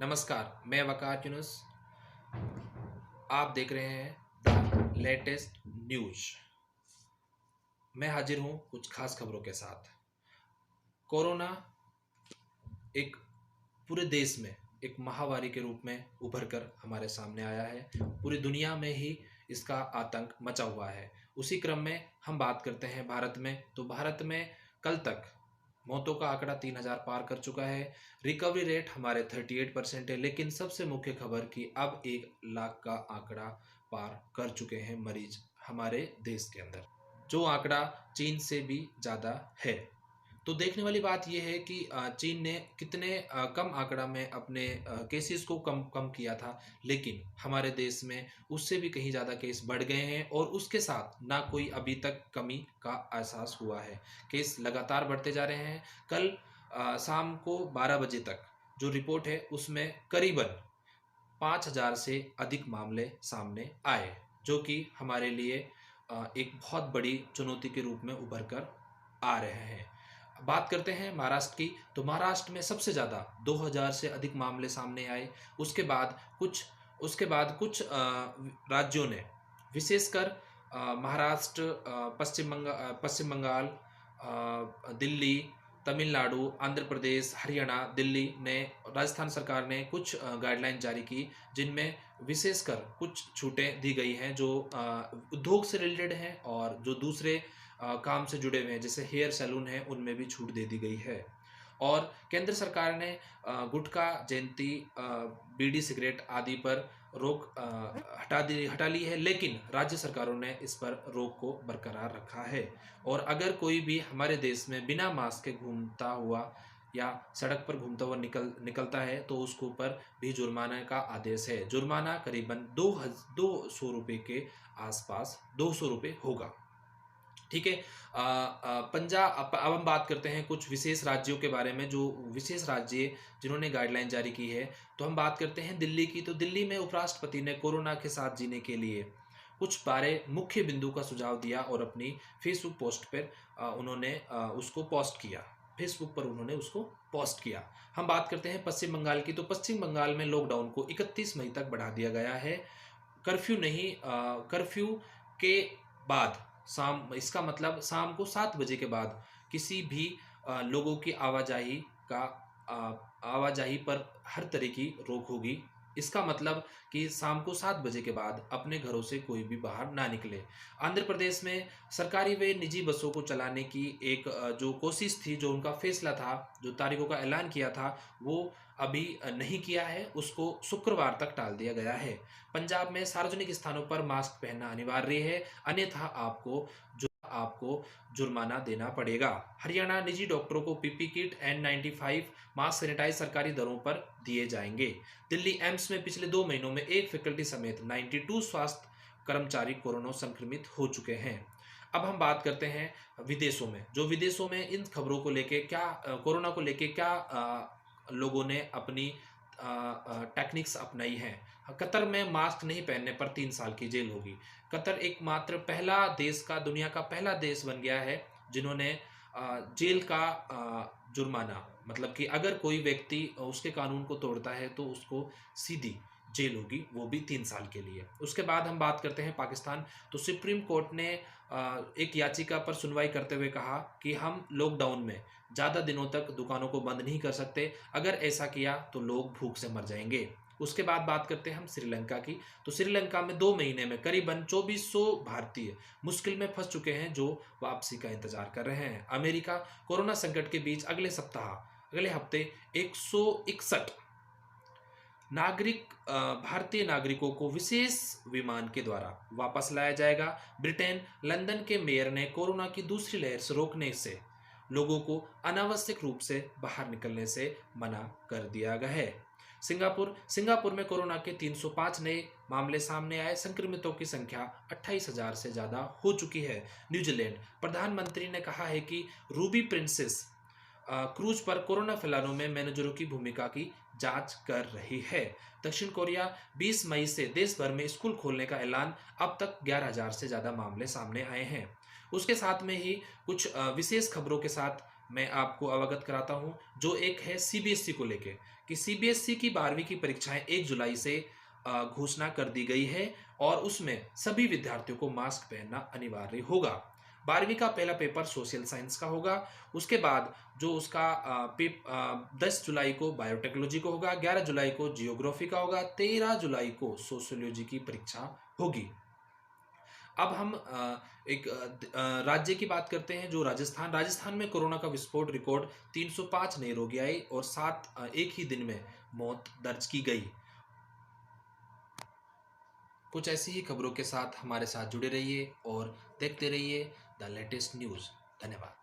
नमस्कार, मैं वकार यूनुस। आप देख रहे हैं द लेटेस्ट न्यूज। मैं हाजिर हूं कुछ खास खबरों के साथ। कोरोना एक पूरे देश में एक महामारी के रूप में उभर कर हमारे सामने आया है। पूरी दुनिया में ही इसका आतंक मचा हुआ है। उसी क्रम में हम बात करते हैं भारत में, तो भारत में कल तक मौतों का आंकड़ा 3,000 पार कर चुका है। रिकवरी रेट हमारे 38% है, लेकिन सबसे मुख्य खबर कि अब 1 लाख का आंकड़ा पार कर चुके हैं मरीज हमारे देश के अंदर, जो आंकड़ा चीन से भी ज़्यादा है। तो देखने वाली बात यह है कि चीन ने कितने कम आंकड़ा में अपने केसेस को कम कम किया था, लेकिन हमारे देश में उससे भी कहीं ज़्यादा केस बढ़ गए हैं और उसके साथ ना कोई अभी तक कमी का एहसास हुआ है। केस लगातार बढ़ते जा रहे हैं। कल शाम को 12 बजे तक जो रिपोर्ट है उसमें करीबन 5,000 से अधिक मामले सामने आए, जो कि हमारे लिए एक बहुत बड़ी चुनौती के रूप में उभर कर आ रहे हैं। बात करते हैं महाराष्ट्र की, तो महाराष्ट्र में सबसे ज़्यादा 2,000 से अधिक मामले सामने आए। उसके बाद कुछ राज्यों ने, विशेषकर महाराष्ट्र, पश्चिम बंगाल, दिल्ली, तमिलनाडु, आंध्र प्रदेश, हरियाणा, दिल्ली ने, राजस्थान सरकार ने कुछ गाइडलाइन जारी की, जिनमें विशेषकर कुछ छूटें दी गई हैं जो उद्योग से रिलेटेड हैं और जो दूसरे काम से जुड़े हुए हैं, जैसे हेयर सैलून है, उनमें भी छूट दे दी गई है। और केंद्र सरकार ने गुटखा, जयंती, बीड़ी, सिगरेट आदि पर रोक हटा ली है, लेकिन राज्य सरकारों ने इस पर रोक को बरकरार रखा है। और अगर कोई भी हमारे देश में बिना मास्क के घूमता हुआ या सड़क पर घूमता हुआ निकलता है, तो उसके ऊपर भी जुर्माना का आदेश है। जुर्माना करीबन 200 रुपये के आसपास 200 रुपये होगा। ठीक है। पंजाब, अब हम बात करते हैं कुछ विशेष राज्यों के बारे में, जो विशेष राज्य जिन्होंने गाइडलाइन जारी की है। तो हम बात करते हैं दिल्ली की। तो दिल्ली में उपराष्ट्रपति ने कोरोना के साथ जीने के लिए कुछ 12 मुख्य बिंदु का सुझाव दिया और अपनी फेसबुक पोस्ट पर उन्होंने उसको पोस्ट किया। फेसबुक पर उन्होंने उसको पोस्ट किया। हम बात करते हैं पश्चिम बंगाल की। तो पश्चिम बंगाल में लॉकडाउन को 31 मई तक बढ़ा दिया गया है। कर्फ्यू नहीं, कर्फ्यू के बाद इसका मतलब शाम को 7 बजे के बाद किसी भी लोगों की आवाजाही पर हर तरह की रोक होगी। इसका मतलब कि शाम को 7 बजे के बाद अपने घरों से कोई भी बाहर ना निकले। आंध्र प्रदेश में सरकारी व निजी बसों को चलाने की एक जो कोशिश थी, जो उनका फैसला था, जो तारीखों का ऐलान किया था, वो अभी नहीं किया है, उसको शुक्रवार तक टाल दिया गया है। पंजाब में सार्वजनिक स्थानों पर मास्क पहनना अनिवार्य है, अन्यथा आपको जुर्माना देना पड़ेगा। हरियाणा, निजी डॉक्टरों को PP kit, N95, mask, sanitise सरकारी दरों पर दिए जाएंगे। दिल्ली एम्स में पिछले 2 महीनों में एक फैकल्टी समेत 92 स्वास्थ्य कर्मचारी कोरोना संक्रमित हो चुके हैं। अब हम बात करते हैं विदेशों में। जो विदेशों में इन खबरों को लेके क्या, कोरोना को लेके क्या लोगों ने अपनी टेक्निक्स अपनाई हैं। कतर में मास्क नहीं पहनने पर 3 साल की जेल होगी। कतर एकमात्र दुनिया का पहला देश बन गया है जिन्होंने जेल का जुर्माना, मतलब कि अगर कोई व्यक्ति उसके कानून को तोड़ता है तो उसको सीधी जेल होगी, वो भी 3 साल के लिए। उसके बाद हम बात करते हैं पाकिस्तान। तो सुप्रीम कोर्ट ने एक याचिका पर सुनवाई करते हुए कहा कि हम लॉकडाउन में ज़्यादा दिनों तक दुकानों को बंद नहीं कर सकते, अगर ऐसा किया तो लोग भूख से मर जाएंगे। उसके बाद बात करते हैं हम श्रीलंका की। तो श्रीलंका में 2 महीने में करीबन 2400 भारतीय मुश्किल में फंस चुके हैं, जो वापसी का इंतजार कर रहे हैं। अमेरिका कोरोना संकट के बीच अगले हफ्ते 161 भारतीय नागरिकों को विशेष विमान के द्वारा वापस लाया जाएगा। ब्रिटेन, लंदन के मेयर ने कोरोना की दूसरी लहर से रोकने से लोगों को अनावश्यक रूप से बाहर निकलने से मना कर दिया गया है। सिंगापुर में कोरोना के 305 नए मामले सामने आए। संक्रमितों की संख्या 28,000 से ज़्यादा हो चुकी है। न्यूजीलैंड, प्रधानमंत्री ने कहा है कि रूबी प्रिंसेस क्रूज पर कोरोना फैलाने में मैनेजरों की भूमिका की जांच कर रही है। दक्षिण कोरिया, 20 मई से देश भर में स्कूल खोलने का ऐलान। अब तक 11,000 से ज़्यादा मामले सामने आए हैं। उसके साथ में ही कुछ विशेष खबरों के साथ मैं आपको अवगत कराता हूं, जो एक है सीबीएसई को लेके, कि सीबीएसई की 12वीं की परीक्षाएं 1 जुलाई से घोषणा कर दी गई है और उसमें सभी विद्यार्थियों को मास्क पहनना अनिवार्य होगा। 12वीं का पहला पेपर सोशल साइंस का होगा। उसके बाद जो उसका 10 जुलाई को बायोटेक्नोलॉजी को होगा, 11 जुलाई को जियोग्राफी का होगा, 13 जुलाई को सोशियोलॉजी की परीक्षा होगी। अब हम राज्य की बात करते हैं, जो राजस्थान में कोरोना का विस्फोट रिकॉर्ड 305 नए रोगी आए और 7 एक ही दिन में मौत दर्ज की गई। कुछ ऐसी ही खबरों के साथ हमारे साथ जुड़े रहिए और देखते रहिए द लेटेस्ट न्यूज़। धन्यवाद।